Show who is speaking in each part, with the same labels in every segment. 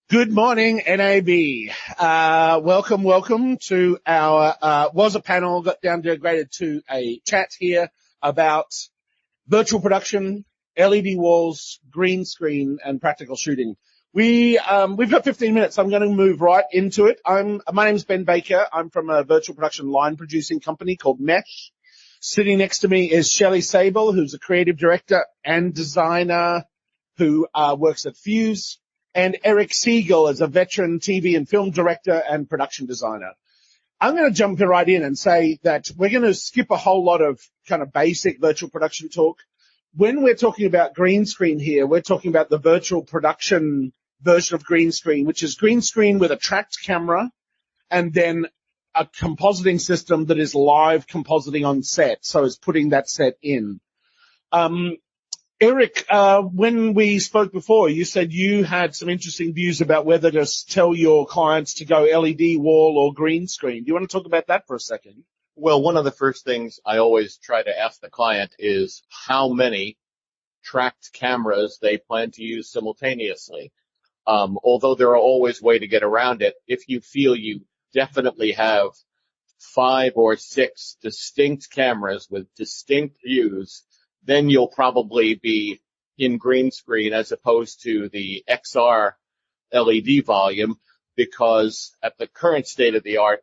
Speaker 1: Good morning, NAB. Welcome to our, was a panel, got downgraded to a chat here about virtual production, LED walls, green screen, and practical shooting. We've got 15 minutes. I'm going to move right into it. My name's Ben Baker. I'm from a virtual production line producing company called Mesh. Sitting next to me is Shelly Sabel, who's a creative director and designer who works at Fuse. And Eric Siegel is a veteran TV and film director and production designer. I'm going to jump right in and say that we're going to skip a whole lot of kind of basic virtual production talk. When we're talking about green screen here, we're talking about the virtual production version of green screen, which is green screen with a tracked camera and then a compositing system that is live compositing on set, so it's putting that set in. Eric, when we spoke before, you said you had some interesting views about whether to tell your clients to go LED wall or green screen. Do you want to talk about that for a second?
Speaker 2: Well, one of the first things I always try to ask the client is how many tracked cameras they plan to use simultaneously. Although there are always ways to get around it, if you feel you definitely have 5 or 6 distinct cameras with distinct views, then you'll probably be in green screen as opposed to the XR LED volume, because at the current state of the art,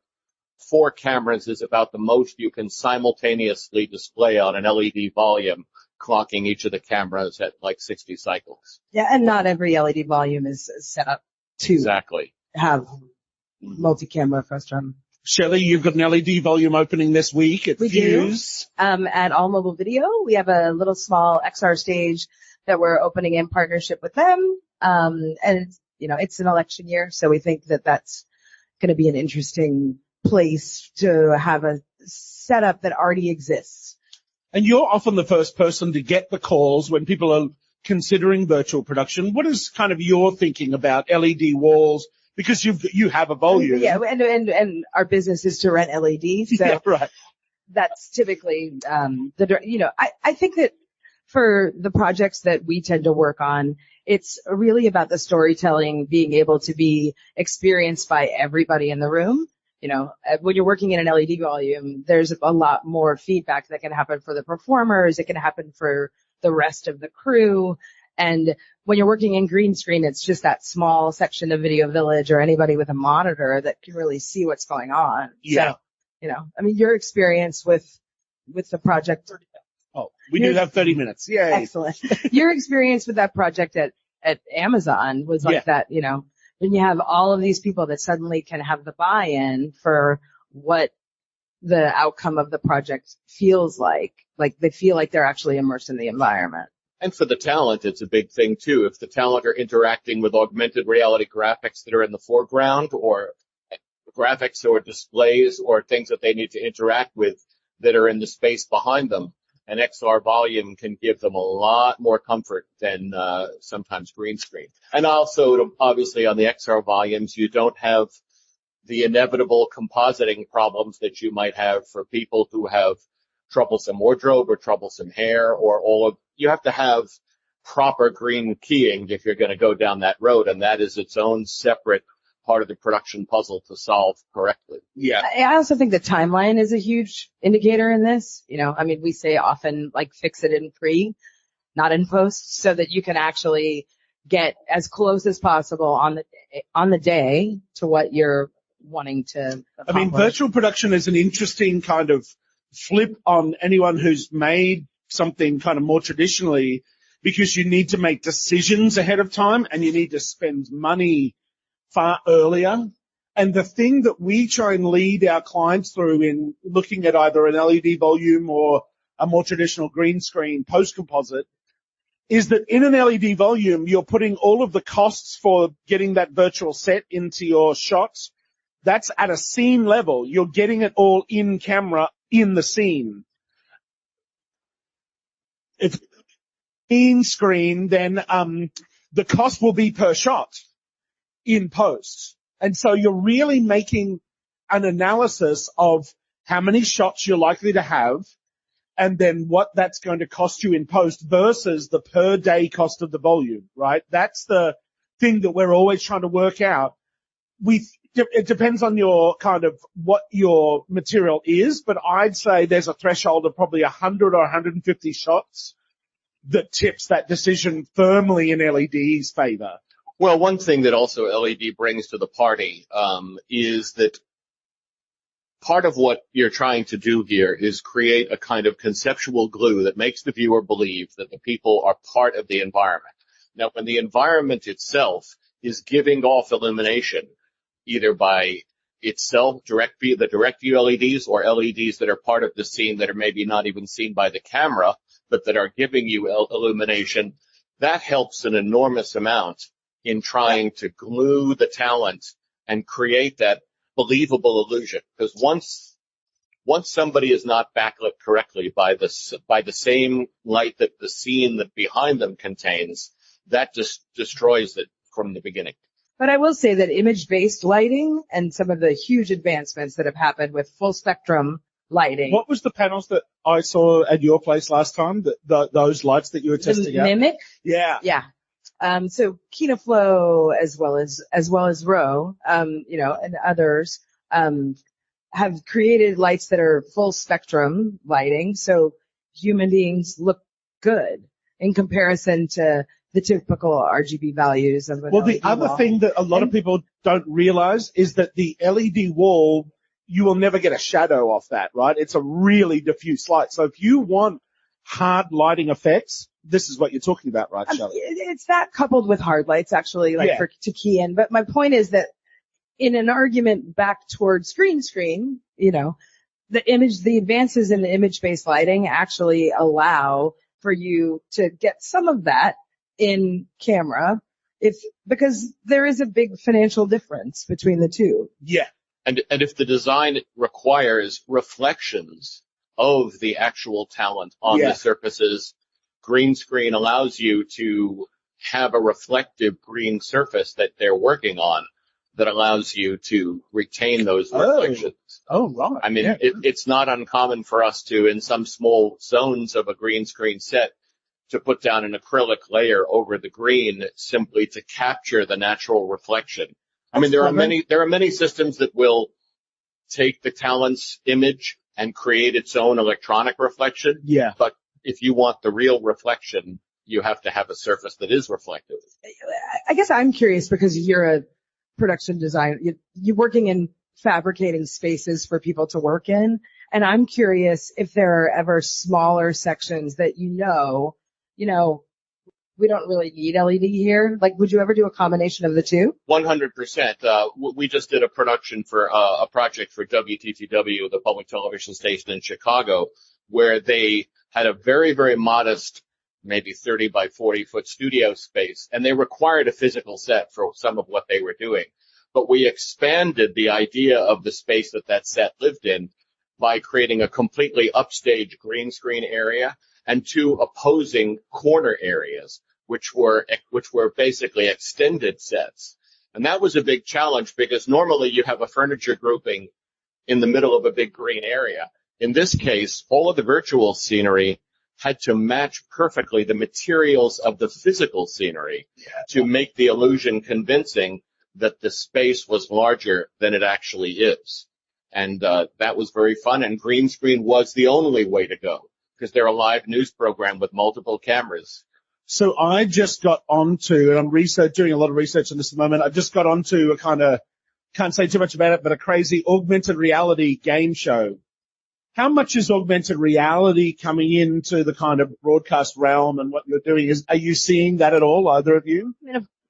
Speaker 2: 4 cameras is about the most you can simultaneously display on an LED volume, clocking each of the cameras at like 60 cycles.
Speaker 3: Yeah, and not every LED volume is set up to have multi-camera frustum.
Speaker 1: Shelly, you've got an LED volume opening this week at Fuse.
Speaker 3: At All Mobile Video, we have a little small XR stage that we're opening in partnership with them. And it's an election year, so we think that that's going to be an interesting place to have a setup that already exists.
Speaker 1: And you're often the first person to get the calls when people are considering virtual production. What is kind of your thinking about LED walls? Because you have a volume.
Speaker 3: Yeah, and our business is to rent LEDs. So
Speaker 1: yeah, right.
Speaker 3: That's typically, I think that for the projects that we tend to work on, it's really about the storytelling being able to be experienced by everybody in the room. When you're working in an LED volume, there's a lot more feedback that can happen for the performers. It can happen for the rest of the crew. And when you're working in green screen, it's just that small section of Video Village or anybody with a monitor that can really see what's going on.
Speaker 1: Yeah.
Speaker 3: So, your experience with the project.
Speaker 1: Oh, we do have 30 minutes. Yay.
Speaker 3: Excellent. Your experience with that project at Amazon was like that, when you have all of these people that suddenly can have the buy-in for what the outcome of the project feels like they feel like they're actually immersed in the environment.
Speaker 2: And for the talent, it's a big thing, too. If the talent are interacting with augmented reality graphics that are in the foreground, or graphics or displays or things that they need to interact with that are in the space behind them, an XR volume can give them a lot more comfort than sometimes green screen. And also, obviously, on the XR volumes, you don't have the inevitable compositing problems that you might have for people who have troublesome wardrobe or troublesome hair, or you have to have proper green keying if you're going to go down that road, and that is its own separate part of the production puzzle to solve correctly.
Speaker 1: Yeah.
Speaker 3: I also think the timeline is a huge indicator in this. We say often fix it in pre, not in post, so that you can actually get as close as possible on the day to what you're wanting to accomplish.
Speaker 1: Virtual production is an interesting kind of flip on anyone who's made something kind of more traditionally, because you need to make decisions ahead of time and you need to spend money far earlier. And the thing that we try and lead our clients through in looking at either an LED volume or a more traditional green screen post-composite is that in an LED volume, you're putting all of the costs for getting that virtual set into your shots. That's at a scene level. You're getting it all in camera in the scene. If green screen, then the cost will be per shot in post. And so you're really making an analysis of how many shots you're likely to have and then what that's going to cost you in post versus the per day cost of the volume, right? That's the thing that we're always trying to work out. It depends on your kind of what your material is, but I'd say there's a threshold of probably 100 or 150 shots that tips that decision firmly in LED's favor.
Speaker 2: Well, one thing that also LED brings to the party is that part of what you're trying to do here is create a kind of conceptual glue that makes the viewer believe that the people are part of the environment. Now, when the environment itself is giving off illumination, either by itself, the direct view LEDs or LEDs that are part of the scene that are maybe not even seen by the camera, but that are giving you illumination, that helps an enormous amount in trying to glue the talent and create that believable illusion. Because once somebody is not backlit correctly by the same light that the scene that behind them contains, that just destroys it from the beginning.
Speaker 3: But I will say that image-based lighting and some of the huge advancements that have happened with full spectrum lighting.
Speaker 1: What was the panels that I saw at your place last time? Those lights that you were testing out?
Speaker 3: Mimic?
Speaker 1: Yeah.
Speaker 3: Yeah. So KinoFlow as well as Row, and others, have created lights that are full spectrum lighting. So human beings look good in comparison to the typical RGB values of an
Speaker 1: Well, the
Speaker 3: LED
Speaker 1: other
Speaker 3: wall.
Speaker 1: thing that a lot of people don't realize is that the LED wall, you will never get a shadow off that, right? It's a really diffuse light. So if you want hard lighting effects, this is what you're talking about, right, Shelly?
Speaker 3: It's that coupled with hard lights, actually, to key in. But my point is that in an argument back towards green screen, the advances in the image-based lighting actually allow for you to get some of that in camera, because there is a big financial difference between the two.
Speaker 1: Yeah.
Speaker 2: And if the design requires reflections of the actual talent on the surfaces, green screen allows you to have a reflective green surface that they're working on that allows you to retain those reflections.
Speaker 1: Oh, right.
Speaker 2: I mean, it's not uncommon for us to, in some small zones of a green screen set, to put down an acrylic layer over the green simply to capture the natural reflection. I mean, there are many systems that will take the talent's image and create its own electronic reflection.
Speaker 1: Yeah.
Speaker 2: But if you want the real reflection, you have to have a surface that is reflective.
Speaker 3: I guess I'm curious because you're a production designer. You're working in fabricating spaces for people to work in. And I'm curious if there are ever smaller sections that we don't really need LED here. Like, would you ever do a combination of the two?
Speaker 2: 100%. We just did a production for a project for WTTW, the public television station in Chicago, where they had a very, very modest, maybe 30 by 40 foot studio space, and they required a physical set for some of what they were doing. But we expanded the idea of the space that set lived in by creating a completely upstage green screen area and two opposing corner areas, which were basically extended sets. And that was a big challenge because normally you have a furniture grouping in the middle of a big green area. In this case, all of the virtual scenery had to match perfectly the materials of the physical scenery to make the illusion convincing that the space was larger than it actually is. And that was very fun, and green screen was the only way to go, because they're a live news program with multiple cameras.
Speaker 1: So I just got onto, and I'm doing a lot of research on this at the moment, I just got onto a kind of, can't say too much about it, but a crazy augmented reality game show. How much is augmented reality coming into the kind of broadcast realm and what you're doing? Are you seeing that at all, either of you?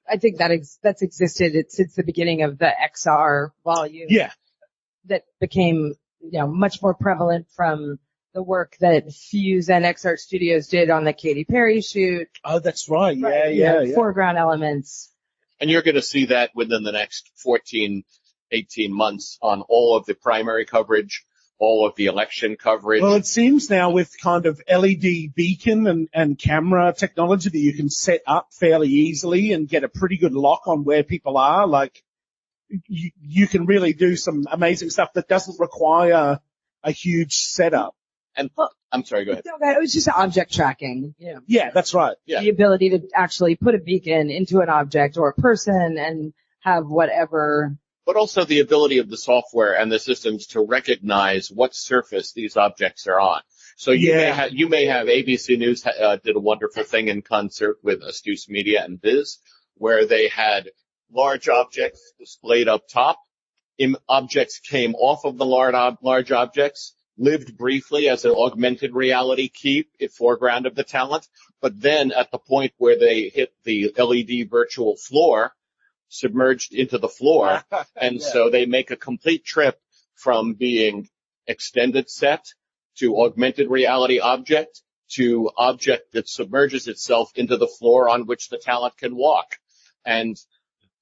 Speaker 3: I think that's existed since the beginning of the XR volume.
Speaker 1: Yeah.
Speaker 3: That became, much more prevalent from the work that Fuse and XR Studios did on the Katy Perry shoot.
Speaker 1: Oh, that's right. Yeah.
Speaker 3: Foreground elements.
Speaker 2: And you're going to see that within the next 14, 18 months on all of the primary coverage, all of the election coverage.
Speaker 1: Well, it seems now with kind of LED beacon and camera technology that you can set up fairly easily and get a pretty good lock on where people are. Like, you can really do some amazing stuff that doesn't require a huge setup.
Speaker 2: And I'm sorry, go ahead.
Speaker 3: No, it was just object tracking.
Speaker 1: Yeah, that's right.
Speaker 2: Yeah.
Speaker 3: The ability to actually put a beacon into an object or a person and have whatever.
Speaker 2: But also the ability of the software and the systems to recognize what surface these objects are on. So you may have ABC News did a wonderful thing in concert with Astute Media and Viz, where they had large objects displayed up top. Objects came off of the large objects, lived briefly as an augmented reality key in foreground of the talent, but then at the point where they hit the LED virtual floor, submerged into the floor, and so they make a complete trip from being extended set to augmented reality object to object that submerges itself into the floor on which the talent can walk. And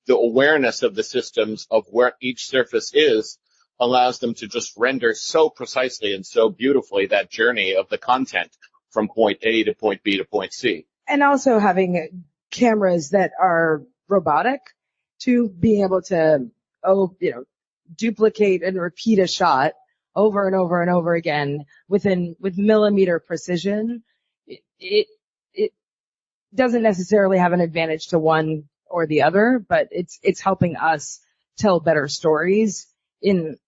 Speaker 2: the awareness of the systems of where each surface is allows them to just render so precisely and so beautifully that journey of the content from point A to point B to point C.
Speaker 3: And also having cameras that are robotic to being able to, duplicate and repeat a shot over and over and over again with millimeter precision. It doesn't necessarily have an advantage to one or the other, but it's helping us tell better stories in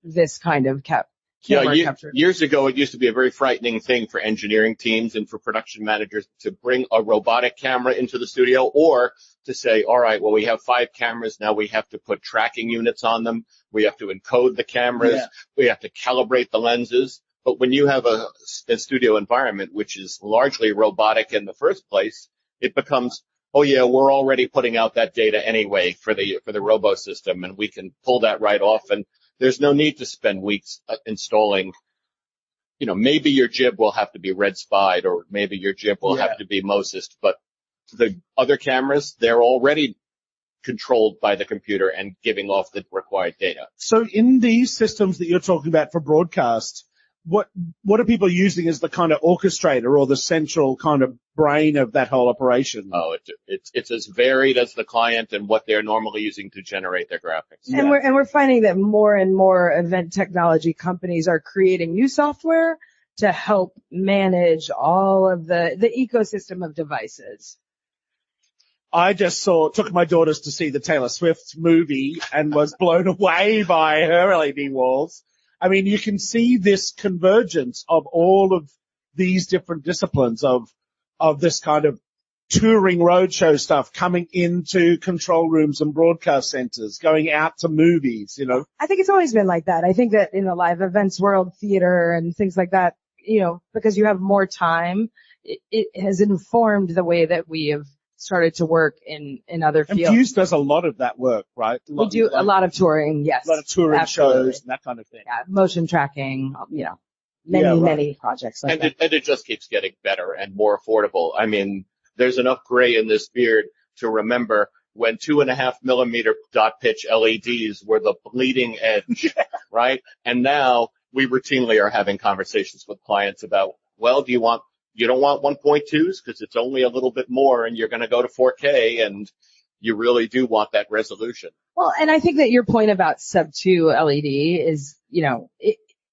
Speaker 3: this kind of camera capture.
Speaker 2: Years ago, it used to be a very frightening thing for engineering teams and for production managers to bring a robotic camera into the studio, or to say, all right, well, we have 5 cameras. Now we have to put tracking units on them. We have to encode the cameras. Yeah. We have to calibrate the lenses. But when you have a studio environment, which is largely robotic in the first place, it becomes, oh yeah, we're already putting out that data anyway for the robo system, and we can pull that right off. And there's no need to spend weeks installing, maybe your jib will have to be red spied, or maybe your jib will have to be Mosesed, but the other cameras, they're already controlled by the computer and giving off the required data.
Speaker 1: So in these systems that you're talking about for broadcast, what are people using as the kind of orchestrator or the central kind of brain of that whole operation?
Speaker 2: Oh, it's as varied as the client and what they're normally using to generate their graphics.
Speaker 3: And we're finding that more and more event technology companies are creating new software to help manage all of the ecosystem of devices.
Speaker 1: I just took my daughters to see the Taylor Swift movie and was blown away by her LED walls. I mean, you can see this convergence of all of these different disciplines of this kind of touring roadshow stuff coming into control rooms and broadcast centers, going out to movies,
Speaker 3: I think it's always been like that. I think that in the live events world, theater and things like that, because you have more time, it has informed the way that we have started to work in other fields.
Speaker 1: And Fuse does a lot of that work, right?
Speaker 3: We do a lot of touring, yes.
Speaker 1: A lot of touring
Speaker 3: absolutely.
Speaker 1: Shows and that kind of thing.
Speaker 3: Yeah, motion tracking, many projects like that.
Speaker 2: And it just keeps getting better and more affordable. I mean, there's enough gray in this beard to remember when 2.5 millimeter dot pitch LEDs were the bleeding edge, right? And now we routinely are having conversations with clients about, well, you don't want 1.2s because it's only a little bit more and you're going to go to 4K, and you really do want that resolution.
Speaker 3: Well, and I think that your point about sub-2 LED is,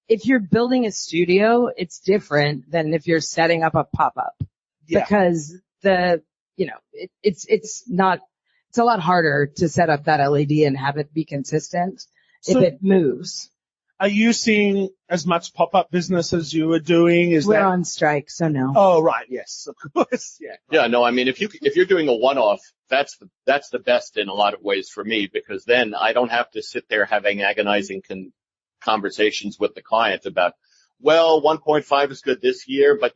Speaker 3: if you're building a studio, it's different than if you're setting up a pop-up. Yeah. Because it's a lot harder to set up that LED and have it be consistent if it moves.
Speaker 1: Are you seeing as much pop-up business as you were doing?
Speaker 3: We're on strike, so no.
Speaker 1: Oh, right. Yes, of course. Yeah.
Speaker 2: Yeah. No, I mean, if you're doing a one-off, that's the best in a lot of ways for me, because then I don't have to sit there having agonizing conversations with the client about, well, 1.5 is good this year, but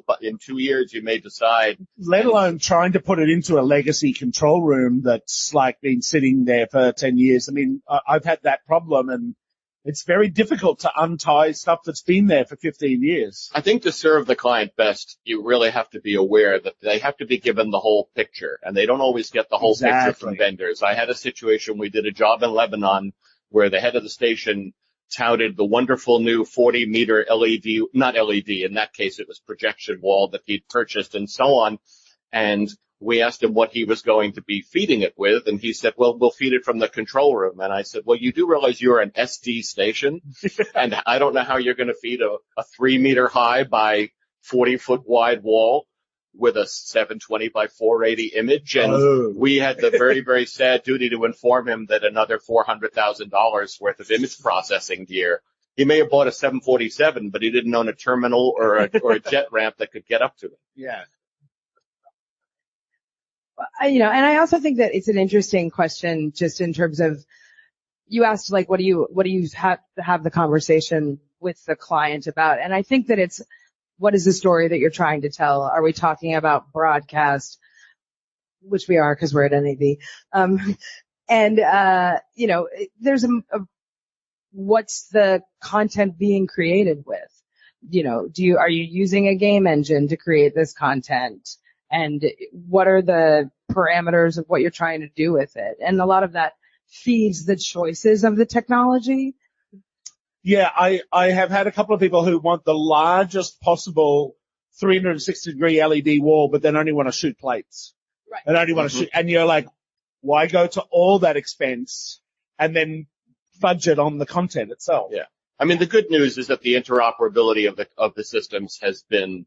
Speaker 2: but in 2 years you may decide.
Speaker 1: Let alone trying to put it into a legacy control room that's like been sitting there for 10 years. I mean, I've had that problem, and it's very difficult to untie stuff that's been there for 15 years.
Speaker 2: I think to serve the client best, you really have to be aware that they have to be given the whole picture, and they don't always get the whole picture from vendors. I had a situation, we did a job in Lebanon where the head of the station touted the wonderful new 40-meter not LED, in that case it was projection wall that he'd purchased and so on. And we asked him what he was going to be feeding it with, and he said, well, we'll feed it from the control room. And I said, well, you do realize you're an SD station, and I don't know how you're going to feed a 3-meter high by 40-foot wide wall with a 720 by 480 image. And we had the very, very sad duty to inform him that another $400,000 worth of image processing gear. He may have bought a 747, but he didn't own a terminal or a jet ramp that could get up to it.
Speaker 1: Yeah.
Speaker 3: And I also think that it's an interesting question just in terms of, you asked, like, what do you have the conversation with the client about? And I think that it's, what is the story that you're trying to tell? Are we talking about broadcast, which we are because we're at NAB? There's what's the content being created with? Are you using a game engine to create this content? And what are the parameters of what you're trying to do with it? And a lot of that feeds the choices of the technology.
Speaker 1: Yeah, I have had a couple of people who want the largest possible 360-degree LED wall, but then only want to shoot plates.
Speaker 3: Right.
Speaker 1: And only want to shoot, and you're like, why go to all that expense and then fudge it on the content itself?
Speaker 2: Yeah. I mean, the good news is that the interoperability of the systems has been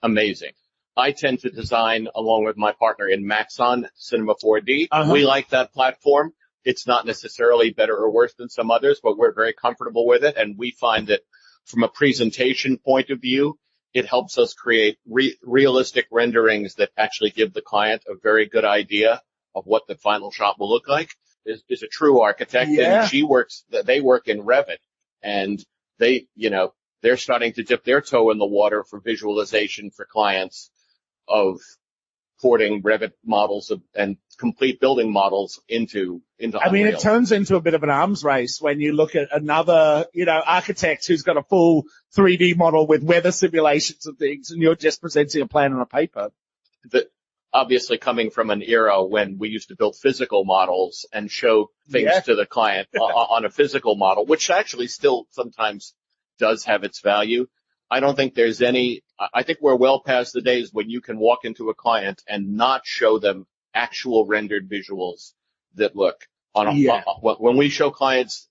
Speaker 2: amazing. I tend to design along with my partner in Maxon Cinema 4D.
Speaker 1: Uh-huh.
Speaker 2: We like that platform. It's not necessarily better or worse than some others, but we're very comfortable with it. And we find that from a presentation point of view, it helps us create realistic renderings that actually give the client a very good idea of what the final shot will look like. Is a true architect,
Speaker 1: Yeah.
Speaker 2: and they work in Revit, and they're starting to dip their toe in the water for visualization for clients of porting Revit models and complete building models into
Speaker 1: I mean,
Speaker 2: Unreal.
Speaker 1: it turns into a bit of an arms race when you look at another, architect who's got a full 3D model with weather simulations and things, and you're just presenting a plan on a paper.
Speaker 2: Obviously coming from an era when we used to build physical models and show things to the client on a physical model, which actually still sometimes does have its value. I don't think there's I think we're well past the days when you can walk into a client and not show them actual rendered visuals that look when we show clients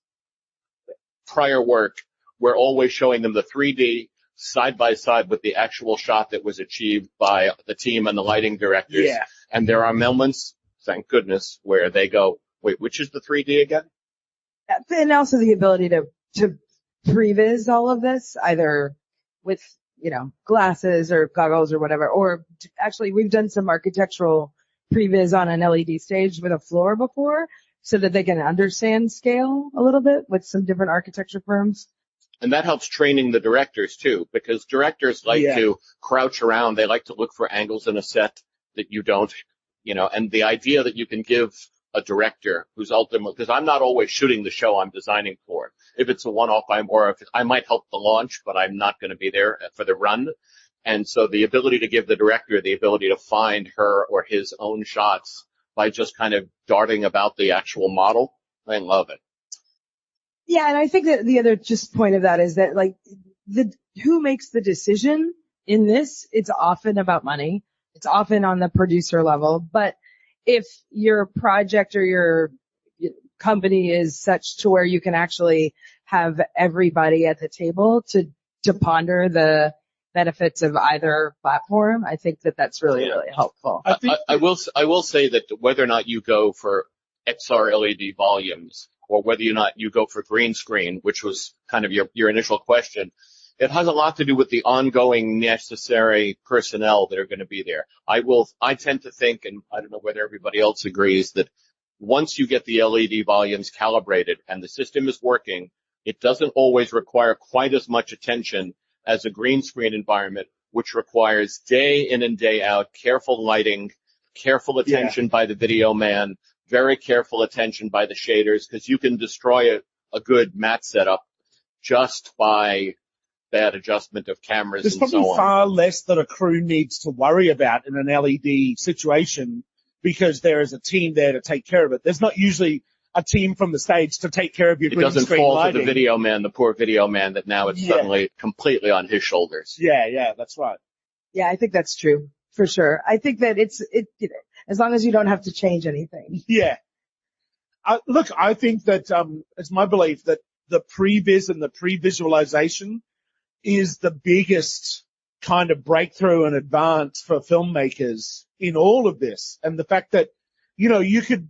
Speaker 2: prior work, we're always showing them the 3D side by side with the actual shot that was achieved by the team and the lighting directors.
Speaker 1: Yeah.
Speaker 2: And there are moments, thank goodness, where they go, wait, which is the 3D again?
Speaker 3: And also the ability to previs all of this, either with, glasses or goggles or whatever, or actually we've done some architectural previs on an LED stage with a floor before so that they can understand scale a little bit with some different architecture firms.
Speaker 2: And that helps training the directors too, because directors like to crouch around. They like to look for angles in a set that you don't, and the idea that you can give a director who's ultimately, because I'm not always shooting the show I'm designing for. If it's a one-off, I might help the launch, but I'm not going to be there for the run. And so the ability to give the director the ability to find her or his own shots by just kind of darting about the actual model, I love it.
Speaker 3: Yeah, and I think that the other just point of that is that, like, who makes the decision in this? It's often about money. It's often on the producer level. But if your project or your company is such to where you can actually have everybody at the table to ponder the benefits of either platform, I think that that's really, really helpful.
Speaker 2: I will say that whether or not you go for XR LED volumes, or whether or not you go for green screen, which was kind of your initial question, it has a lot to do with the ongoing necessary personnel that are going to be there. I tend to think, and I don't know whether everybody else agrees, that once you get the LED volumes calibrated and the system is working, it doesn't always require quite as much attention as a green screen environment, which requires day in and day out careful lighting, careful attention by the video man, very careful attention by the shaders, because you can destroy a good matte setup just by bad adjustment of cameras
Speaker 1: There's
Speaker 2: and
Speaker 1: probably
Speaker 2: so on.
Speaker 1: far less that a crew needs to worry about in an LED situation because there is a team there to take care of it. There's not usually a team from the stage to take care of your green screen lighting. It doesn't fall
Speaker 2: to the video man, the poor video man, that now it's suddenly completely on his shoulders.
Speaker 1: Yeah, that's right.
Speaker 3: Yeah, I think that's true. for sure. I think that as long as you don't have to change anything.
Speaker 1: Yeah. Look, I think that it's my belief that the previs and the pre-visualization is the biggest kind of breakthrough and advance for filmmakers in all of this. And the fact that, you could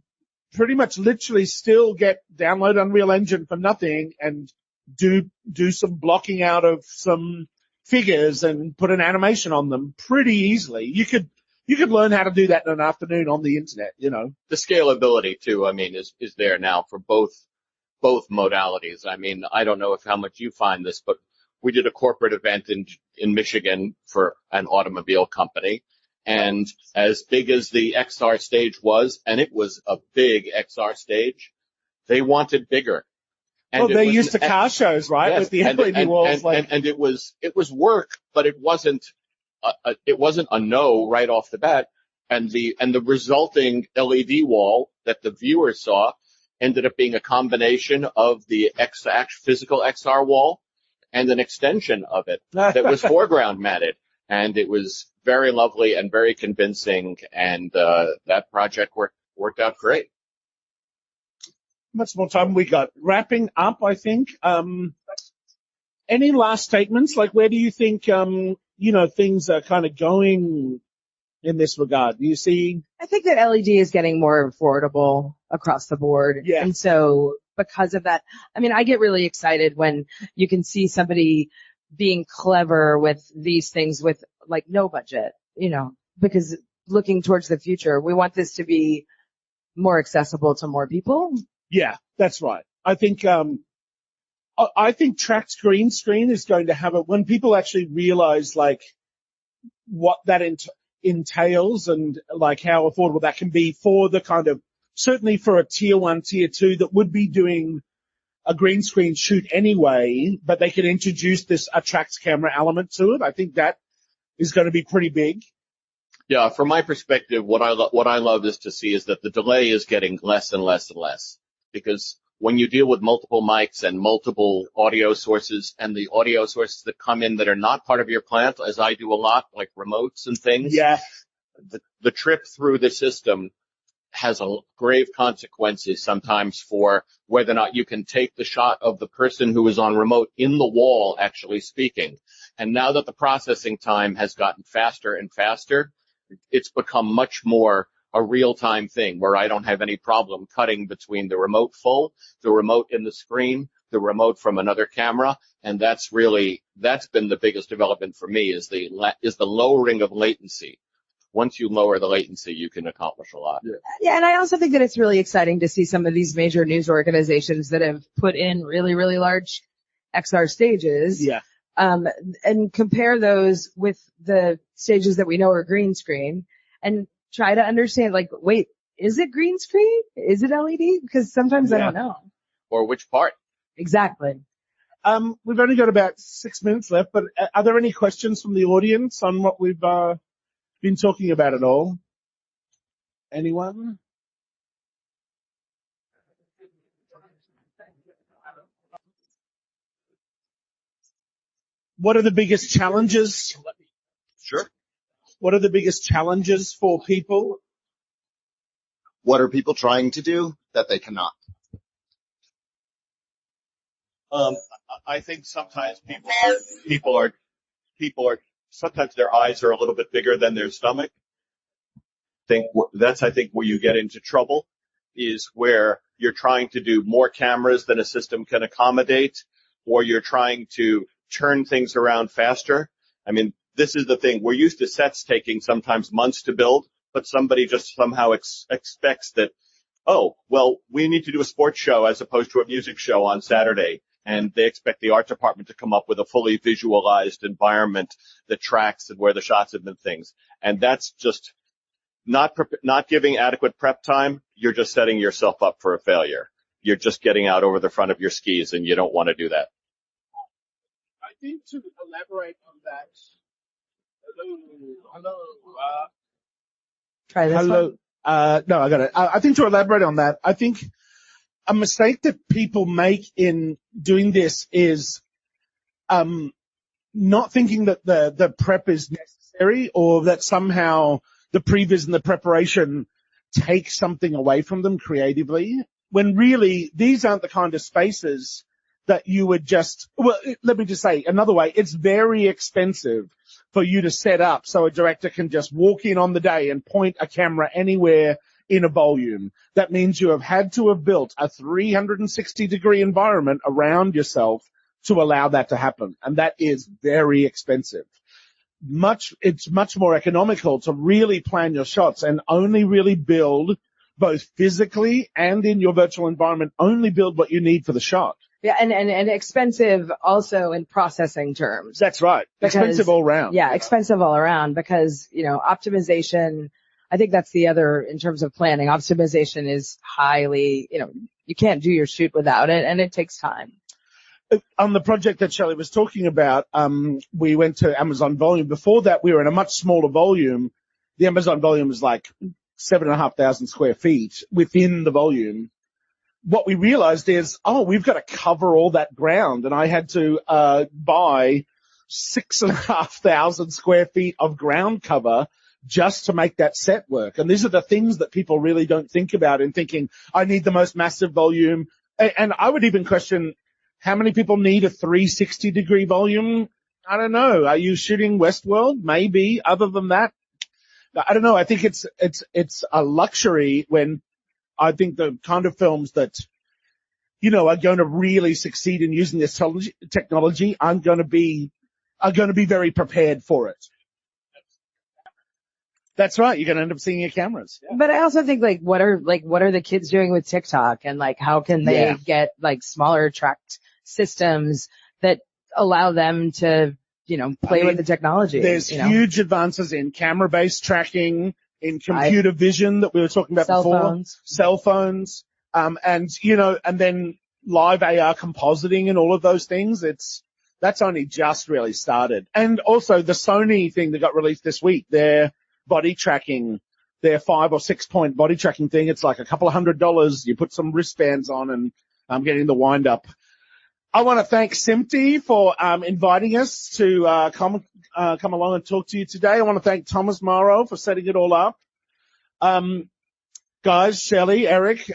Speaker 1: pretty much literally still download Unreal Engine for nothing and do some blocking out of some figures and put an animation on them pretty easily. You could learn how to do that in an afternoon on the internet,
Speaker 2: The scalability too, is there now for both modalities. I don't know how much you find this, but we did a corporate event in Michigan for an automobile company. And as big as the XR stage was, and it was a big XR stage, they wanted bigger. And
Speaker 1: they used to car shows, right?
Speaker 2: Yes,
Speaker 1: with the LED walls.
Speaker 2: And it was work, but it wasn't a no right off the bat. And the resulting LED wall that the viewer saw ended up being a combination of the physical XR wall and an extension of it that was foreground matted. And it was very lovely and very convincing. And that project worked out great.
Speaker 1: Much more time we got. Wrapping up, I think. Any last statements? Like, where do you think, things are kind of going in this regard? Do you see?
Speaker 3: I think that LED is getting more affordable across the board.
Speaker 1: Yeah.
Speaker 3: And so because of that, I get really excited when you can see somebody being clever with these things with like no budget, because looking towards the future, we want this to be more accessible to more people.
Speaker 1: Yeah, that's right. I think tracked green screen is going to have it when people actually realize like what that entails and like how affordable that can be for the kind of, certainly for a tier 1, tier 2 that would be doing a green screen shoot anyway, but they could introduce this attracts camera element to it. I think that is going to be pretty big.
Speaker 2: Yeah, from my perspective, what I love is to see is that the delay is getting less and less and less. Because when you deal with multiple mics and multiple audio sources and the audio sources that come in that are not part of your plant, as I do a lot, like remotes and things,
Speaker 1: yeah,
Speaker 2: the trip through the system has grave consequences sometimes for whether or not you can take the shot of the person who is on remote in the wall actually speaking. And now that the processing time has gotten faster and faster, it's become much more a real-time thing where I don't have any problem cutting between the remote full, the remote in the screen, the remote from another camera, and that's been the biggest development for me is the lowering of latency. Once you lower the latency, you can accomplish a lot.
Speaker 3: Yeah, and I also think that it's really exciting to see some of these major news organizations that have put in really, really large XR stages.
Speaker 1: Yeah.
Speaker 3: And compare those with the stages that we know are green screen and try to understand, like, wait, is it green screen? Is it LED? Because sometimes I don't know.
Speaker 2: Or which part?
Speaker 3: Exactly.
Speaker 1: We've only got about 6 minutes left, but are there any questions from the audience on what we've been talking about at all? Anyone? What are the biggest challenges?
Speaker 2: Sure.
Speaker 1: What are the biggest challenges for people?
Speaker 4: What are people trying to do that they cannot?
Speaker 2: I think sometimes people are sometimes their eyes are a little bit bigger than their stomach. I think where you get into trouble is where you're trying to do more cameras than a system can accommodate, or you're trying to turn things around faster. This is the thing. We're used to sets taking sometimes months to build, but somebody just somehow expects that, oh, well, we need to do a sports show as opposed to a music show on Saturday. And they expect the art department to come up with a fully visualized environment that tracks and where the shots have been things. And that's just not giving adequate prep time. You're just setting yourself up for a failure. You're just getting out over the front of your skis, and you don't want to do that.
Speaker 1: I think to elaborate on that. Hello.
Speaker 3: Try this
Speaker 1: Hello.
Speaker 3: one.
Speaker 1: No, I got it. I think to elaborate on that, I think a mistake that people make in doing this is not thinking that the prep is necessary unnecessary, or that somehow the previs and the preparation take something away from them creatively, when really these aren't the kind of spaces that you would just, well, let me just say another way, it's very expensive for you to set up so a director can just walk in on the day and point a camera anywhere in a volume. That means you have had to have built a 360-degree environment around yourself to allow that to happen. And that is very expensive. It's much more economical to really plan your shots and only really build, both physically and in your virtual environment, only build what you need for the shot.
Speaker 3: Yeah, and expensive also in processing terms.
Speaker 1: That's right. Expensive all around.
Speaker 3: Yeah, expensive all around because, optimization, I think that's the other in terms of planning. Optimization is highly, you can't do your shoot without it, and it takes time.
Speaker 1: On the project that Shelly was talking about, we went to Amazon Volume. Before that, we were in a much smaller volume. The Amazon Volume was like 7,500 square feet within the volume. What we realized is, we've got to cover all that ground. And I had to buy 6,500 square feet of ground cover just to make that set work. And these are the things that people really don't think about in thinking, I need the most massive volume. And I would even question, how many people need a 360-degree volume? I don't know. Are you shooting Westworld? Maybe. Other than that, I don't know. I think it's a luxury when I think the kind of films that, are going to really succeed in using this technology are going to be very prepared for it. That's right. You're going to end up seeing your cameras. Yeah.
Speaker 3: But I also think what are the kids doing with TikTok, and how can they get smaller track systems that allow them to, play with the technology?
Speaker 1: There's huge advances in camera-based tracking, in computer vision that we were talking about before, cell phones, and then live AR compositing and all of those things. That's only just really started. And also the Sony thing that got released this week, their body tracking, their 5 or 6 point body tracking thing. It's like a couple of $100. You put some wristbands on and I'm getting the wind up. I want to thank SMPTE for inviting us to come along and talk to you today. I want to thank Thomas Morrow for setting it all up. Guys, Shelly, Eric,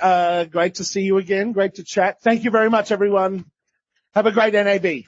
Speaker 1: great to see you again. Great to chat. Thank you very much, everyone. Have a great NAB.